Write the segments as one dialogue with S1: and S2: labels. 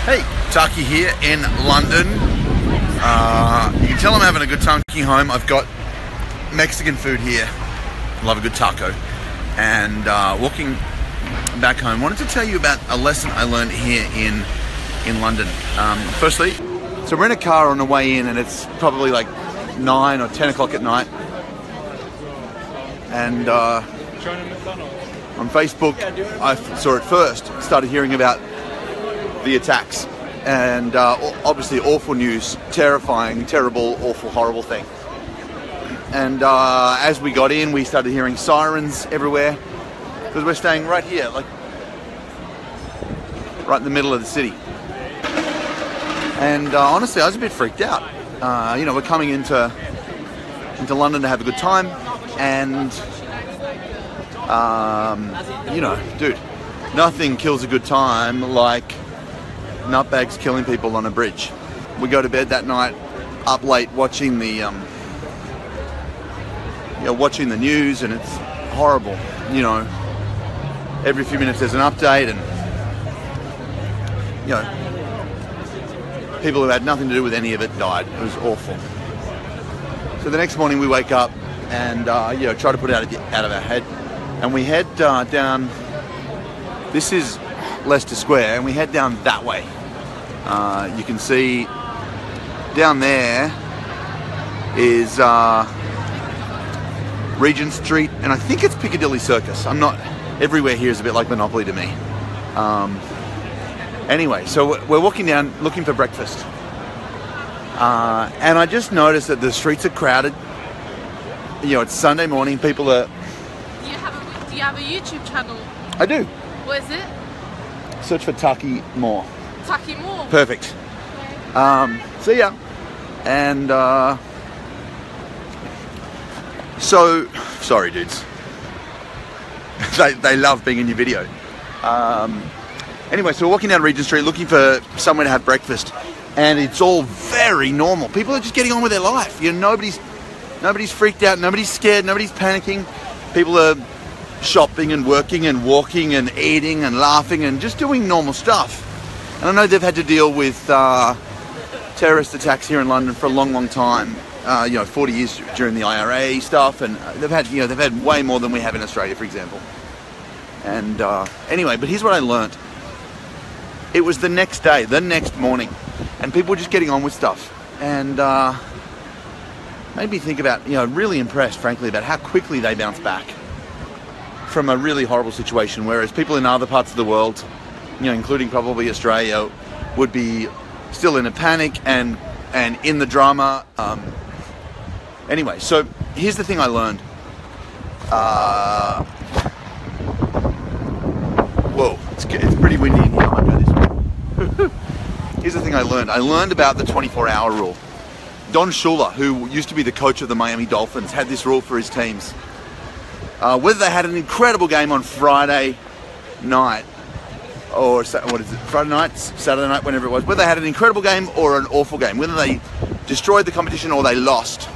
S1: Hey, Taki here in London. You can tell I'm having a good time walking home. I've got Mexican food here. Love a good taco. And walking back home, wanted to tell you about a lesson I learned here in London. Firstly, so we're in a car on the way in, and it's probably like 9 or 10 o'clock at night. And on Facebook, I saw it first, started hearing about the attacks. And obviously awful news, terrifying, terrible, awful, horrible thing. And as we got in, we started hearing sirens everywhere, because we're staying right here, like right in the middle of the city. And honestly, I was a bit freaked out. You know, we're coming into London to have a good time, and you know, dude, nothing kills a good time like nutbags killing people on a bridge. We go to bed that night up late watching the watching the news, and it's horrible. You know, every few minutes there's an update, and you know, people who had nothing to do with any of it died. It was awful. So the next morning we wake up and you know, try to put it out of our head, and we head down. This is Leicester Square, and we head down that way. You can see down there is Regent Street, and I think it's Piccadilly Circus. I'm not, everywhere here is a bit like Monopoly to me. Anyway, so we're walking down looking for breakfast. And I just noticed that the streets are crowded. You know, it's Sunday morning, people are...
S2: Do you have a YouTube channel?
S1: I do.
S2: What is it?
S1: Search for Taki More.
S2: Taki More.
S1: Perfect. So yeah, and so sorry, dudes. they love being in your video. Anyway, so we're walking down Regent Street looking for somewhere to have breakfast, and it's all very normal. People are just getting on with their life. You know, nobody's freaked out, nobody's scared, nobody's panicking. People are shopping and working and walking and eating and laughing and just doing normal stuff. And I know they've had to deal with terrorist attacks here in London for a long, long time. You know, 40 years during the IRA stuff, and they've had way more than we have in Australia, for example. And anyway, but here's what I learnt. It was the next day, the next morning, and people were just getting on with stuff. And made me think about, you know, really impressed, frankly, about how quickly they bounced back from a really horrible situation, whereas people in other parts of the world, you know, including probably Australia, would be still in a panic and in the drama. Anyway, so here's the thing I learned. Whoa, it's pretty windy in here. I might go this way. Here's the thing I learned. I learned about the 24-hour rule. Don Shula, who used to be the coach of the Miami Dolphins, had this rule for his teams. Whether they had an incredible game on Friday night, or what is it, Friday night, Saturday night, whenever it was, whether they had an incredible game or an awful game, whether they destroyed the competition or they lost,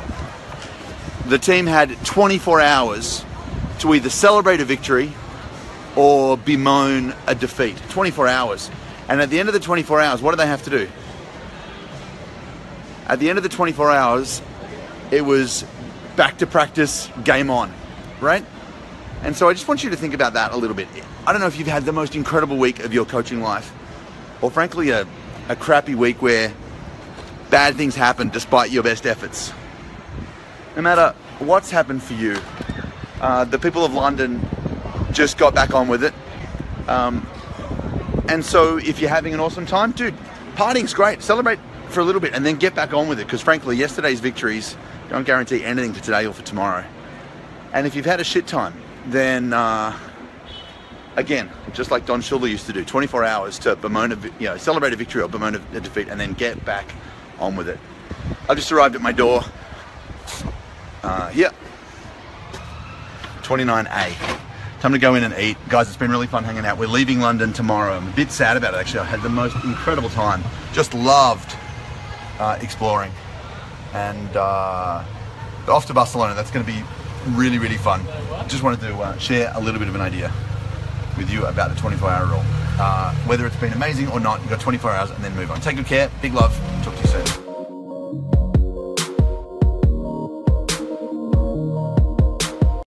S1: the team had 24 hours to either celebrate a victory or bemoan a defeat. 24 hours. And at the end of the 24 hours, what do they have to do? At the end of the 24 hours, it was back to practice, game on, right? And so I just want you to think about that a little bit. I don't know if you've had the most incredible week of your coaching life, or frankly a crappy week where bad things happen despite your best efforts. No matter what's happened for you, the people of London just got back on with it. And so if you're having an awesome time, dude, partying's great. Celebrate for a little bit and then get back on with it, because frankly, yesterday's victories don't guarantee anything for today or for tomorrow. And if you've had a shit time, then again, just like Don Shula used to do, 24 hours to bemoan celebrate a victory or bemoan a defeat, and then get back on with it. I just arrived at my door. Here, 29A. Time to go in and eat. Guys, it's been really fun hanging out. We're leaving London tomorrow. I'm a bit sad about it, actually. I had the most incredible time. Just loved exploring. And off to Barcelona. That's going to be really, really fun. Just wanted to share a little bit of an idea with you about the 24-hour rule. whether it's been amazing or not. You've got 24 hours and then move on. Take good care. Big love. Talk to you soon.